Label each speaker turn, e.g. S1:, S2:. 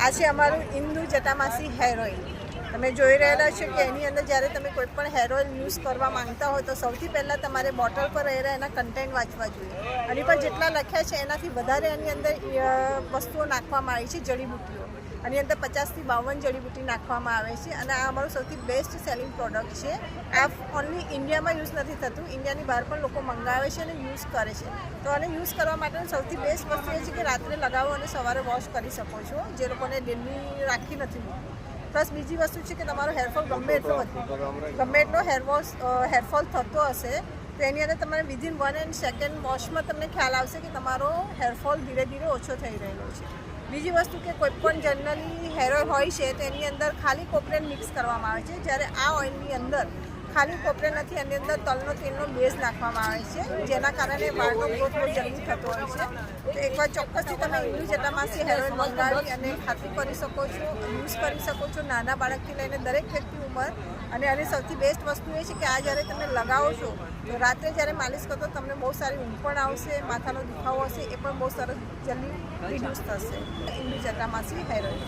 S1: આ છે અમારું ઇન્દુ જટામાસી હેર ઓઇલ. તમે જોઈ રહેલા છો કે એની અંદર જ્યારે તમે કોઈ પણ હેર ઓઇલ યુઝ કરવા માંગતા હોય તો સૌથી પહેલાં તમારે બોટલ પર રહેલા એના કન્ટેન્ટ વાંચવા જોઈએ. આની પર જેટલા લખ્યા છે એનાથી વધારે એની અંદર વસ્તુઓ નાખવામાં આવી છે, જડીબુટ્ટીઓ. આની અંદર 50 થી 52 જડીબુટ્ટી નાખવામાં આવે છે અને આ અમારું સૌથી બેસ્ટ સેલિંગ પ્રોડક્ટ છે. આ ઓનલી ઇન્ડિયામાં યુઝ નથી થતું, ઇન્ડિયાની બહાર પણ લોકો મંગાવે છે અને યુઝ કરે છે. તો આને યુઝ કરવા માટેની સૌથી બેસ્ટ વસ્તુ એ છે કે રાત્રે લગાવો અને સવારે વોશ કરી શકો છો, જે લોકોને ડેલી રાખી નથી મૂકવું. પ્લસ બીજી વસ્તુ છે કે તમારો હેરફોલ ગમે એટલો હેરફોલ થતો હશે તો એની અંદર તમારે વિધિન 1 સેકન્ડ વોશમાં તમને ખ્યાલ આવશે કે તમારો હેરફોલ ધીરે ધીરે ઓછો થઈ રહ્યો છે. બીજી વસ્તુ કે કોઈ પણ જનરલી હેર ઓઇલ હોય છે તો એની અંદર ખાલી કોપરેન મિક્સ કરવામાં આવે છે, જ્યારે આ ઓઇલની અંદર ખાલી કોપરેન નથી, એની અંદર તલનો તેલનો બેઝ નાખવામાં આવે છે, જેના કારણે વાળનો ગ્રોથ બહુ જલ્દી થતો હોય છે. તો એકવાર ચોક્કસથી તમે ઇન્દુ જટામાસી હેર ઓઇલ મંગાવી અને ખાતરી કરી શકો છો, યુઝ કરી શકો છો, નાના બાળકથી લઈને દરેક વ્યક્તિ ઉંમર. અને આની સૌથી બેસ્ટ વસ્તુ એ છે કે આ જ્યારે તમે લગાવો છો તો રાત્રે જ્યારે માલિશ કરો તો તમને બહુ સારી ઊંઘ પણ આવશે, માથાનો દુખાવો હશે એ પણ બહુ સરસ જલ્દી રિડ્યુસ થશે. ઇન્દુ જટામાસી હેર ઓઇલ.